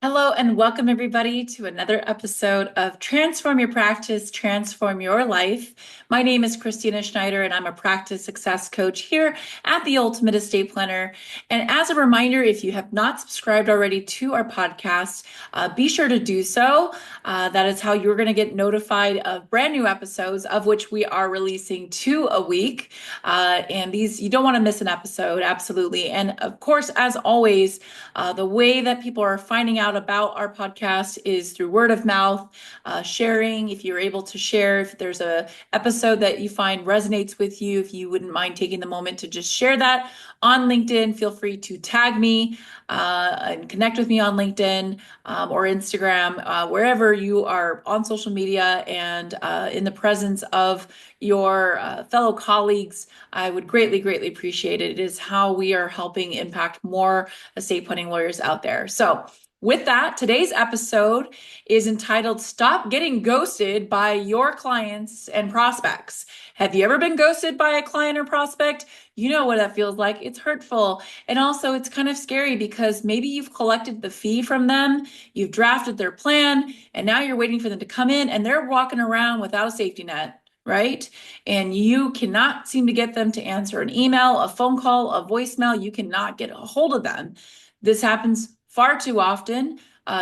Hello and welcome everybody to another episode of Transform Your Practice, Transform Your Life. My name is Kristina Schneider and I'm a practice success coach here at the Ultimate Estate Planner. And as a reminder, if you have not subscribed already to our podcast, be sure to do so. That is how you're going to get notified of brand new episodes, of which we are releasing 2 a week. And these, you don't want to miss an episode, absolutely. And of course, as always, the way that people are finding out about our podcast is through word of mouth, sharing. If you're able to share, if there's a episode that you find resonates with you, if you wouldn't mind taking the moment to just share that on LinkedIn, feel free to tag me and connect with me on LinkedIn or Instagram, wherever you are on social media and in the presence of your fellow colleagues. I would greatly, greatly appreciate it. It is how we are helping impact more estate planning lawyers out there. So with that, today's episode is entitled Stop Getting Ghosted by Your Clients and Prospects. Have you ever been ghosted by a client or prospect? You know what that feels like. It's hurtful. And also it's kind of scary because maybe you've collected the fee from them, you've drafted their plan, and now you're waiting for them to come in and they're walking around without a safety net. Right? And you cannot seem to get them to answer an email, a phone call, a voicemail. You cannot get a hold of them. This happens far too often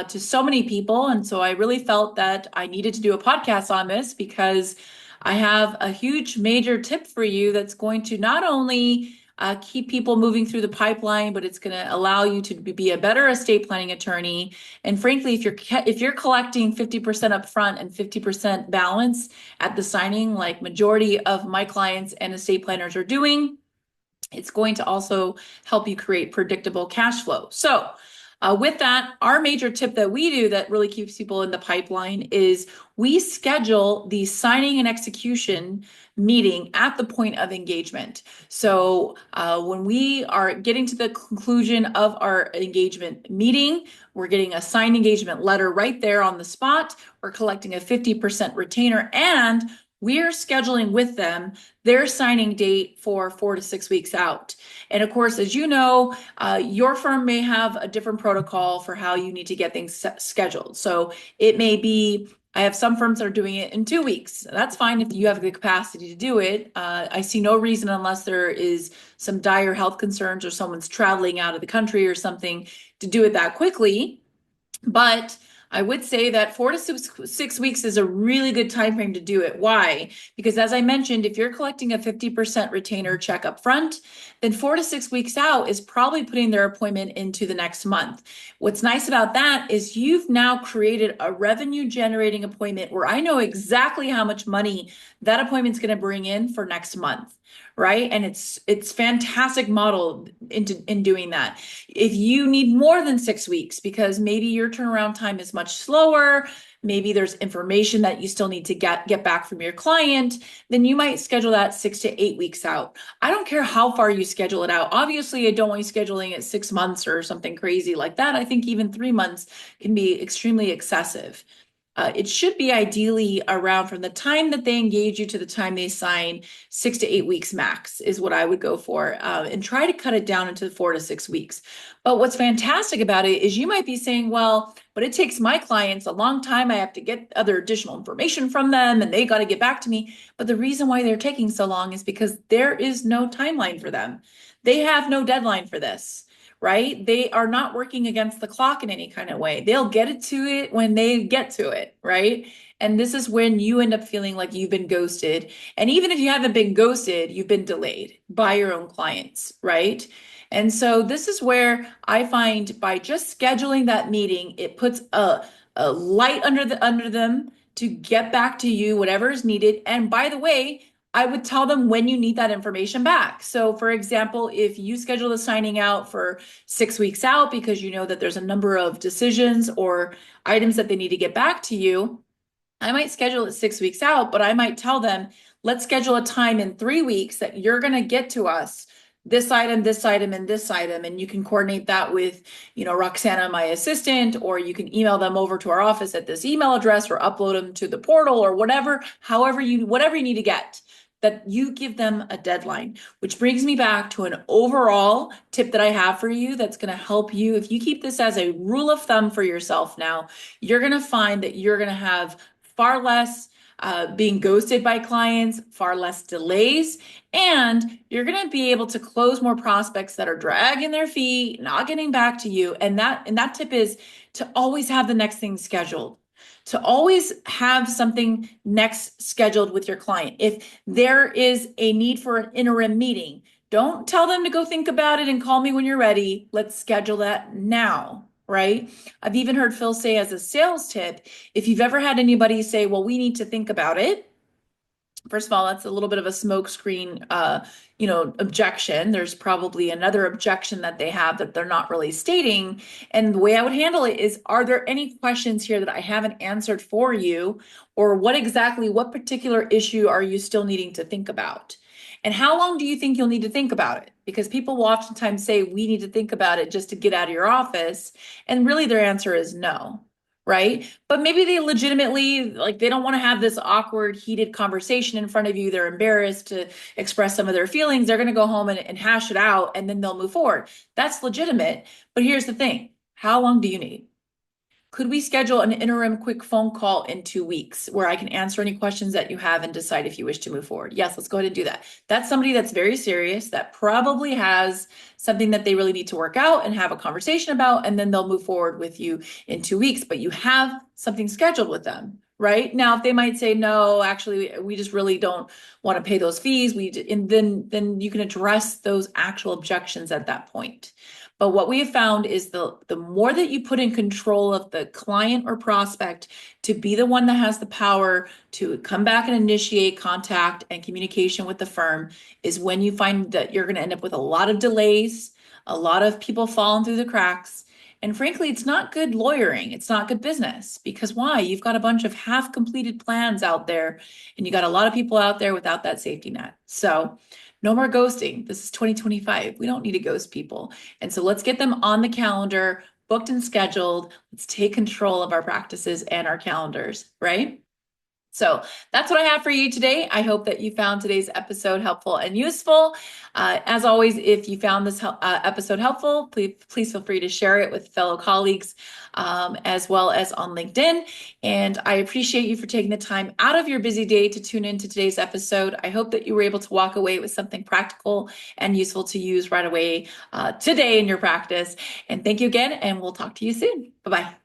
to so many people. And so I really felt that I needed to do a podcast on this because I have a huge major tip for you that's going to not only keep people moving through the pipeline, but it's going to allow you to be a better estate planning attorney. And frankly, if you're collecting 50% upfront and 50% balance at the signing, like majority of my clients and estate planners are doing, it's going to also help you create predictable cash flow. So with that, our major tip that we do that really keeps people in the pipeline is we schedule the signing and execution meeting at the point of engagement. So when we are getting to the conclusion of our engagement meeting, we're getting a signed engagement letter right there on the spot. We're collecting a 50% retainer, and we're scheduling with them their signing date for 4 to 6 weeks out. And of course, as you know, your firm may have a different protocol for how you need to get things scheduled. So it may be, I have some firms that are doing it in 2 weeks. That's fine if you have the capacity to do it. I see no reason, unless there is some dire health concerns or someone's traveling out of the country or something, to do it that quickly. But I would say that 4 to 6 weeks is a really good time frame to do it. Why? Because as I mentioned, if you're collecting a 50% retainer check up front, then 4 to 6 weeks out is probably putting their appointment into the next month. What's nice about that is you've now created a revenue generating appointment where I know exactly how much money that appointment's going to bring in for next month. Right? And it's fantastic model in doing that. If you need more than 6 weeks, because maybe your turnaround time is much slower, maybe there's information that you still need to get back from your client, then you might schedule that 6 to 8 weeks out. I don't care how far you schedule it out. Obviously, I don't want you scheduling it 6 months or something crazy like that. I think even 3 months can be extremely excessive. It should be ideally around, from the time that they engage you to the time they sign, 6 to 8 weeks max is what I would go for, and try to cut it down into 4 to 6 weeks. But what's fantastic about it is you might be saying, well, but it takes my clients a long time. I have to get other additional information from them and they got to get back to me. But the reason why they're taking so long is because there is no timeline for them. They have no deadline for this. Right? They are not working against the clock in any kind of way. They'll get it to it when they get to it, right? And this is when you end up feeling like you've been ghosted. And even if you haven't been ghosted, you've been delayed by your own clients, right? And so this is where I find, by just scheduling that meeting, it puts a light under them to get back to you, whatever is needed. And by the way, I would tell them when you need that information back. So for example, if you schedule the signing out for 6 weeks out because you know that there's a number of decisions or items that they need to get back to you, I might schedule it 6 weeks out, but I might tell them, let's schedule a time in 3 weeks that you're going to get to us this item, and this item, and you can coordinate that with, Roxana, my assistant, or you can email them over to our office at this email address or upload them to the portal or whatever you need to get that you give them a deadline, which brings me back to an overall tip that I have for you that's going to help you. If you keep this as a rule of thumb for yourself now, you're going to find that you're going to have far less being ghosted by clients, far less delays, and you're going to be able to close more prospects that are dragging their feet, not getting back to you. And that tip is to always have the next thing scheduled, to always have something next scheduled with your client. If there is a need for an interim meeting, don't tell them to go think about it and call me when you're ready. Let's schedule that now, right? I've even heard Phil say as a sales tip, if you've ever had anybody say, well, we need to think about it. First of all, that's a little bit of a smokescreen, objection. There's probably another objection that they have that they're not really stating. And the way I would handle it is, are there any questions here that I haven't answered for you? Or what particular issue are you still needing to think about? And how long do you think you'll need to think about it? Because people will oftentimes say, we need to think about it just to get out of your office. And really their answer is no. Right? But maybe they legitimately, they don't want to have this awkward, heated conversation in front of you. They're embarrassed to express some of their feelings. They're going to go home and hash it out, and then they'll move forward. That's legitimate. But here's the thing. How long do you need? Could we schedule an interim quick phone call in 2 weeks where I can answer any questions that you have and decide if you wish to move forward? Yes, let's go ahead and do that. That's somebody that's very serious, that probably has something that they really need to work out and have a conversation about, and then they'll move forward with you in 2 weeks, but you have something scheduled with them. Right now, if they might say, no, actually, we just really don't want to pay those fees, and then you can address those actual objections at that point. But what we have found is the more that you put in control of the client or prospect to be the one that has the power to come back and initiate contact and communication with the firm, is when you find that you're going to end up with a lot of delays, a lot of people falling through the cracks. And frankly, it's not good lawyering. It's not good business. Because why? You've got a bunch of half-completed plans out there, and you got a lot of people out there without that safety net. So no more ghosting. This is 2025. We don't need to ghost people. And so let's get them on the calendar, booked and scheduled. Let's take control of our practices and our calendars, right? So that's what I have for you today. I hope that you found today's episode helpful and useful. As always, if you found this episode helpful, please feel free to share it with fellow colleagues, as well as on LinkedIn. And I appreciate you for taking the time out of your busy day to tune into today's episode. I hope that you were able to walk away with something practical and useful to use right away today in your practice. And thank you again, and we'll talk to you soon. Bye-bye.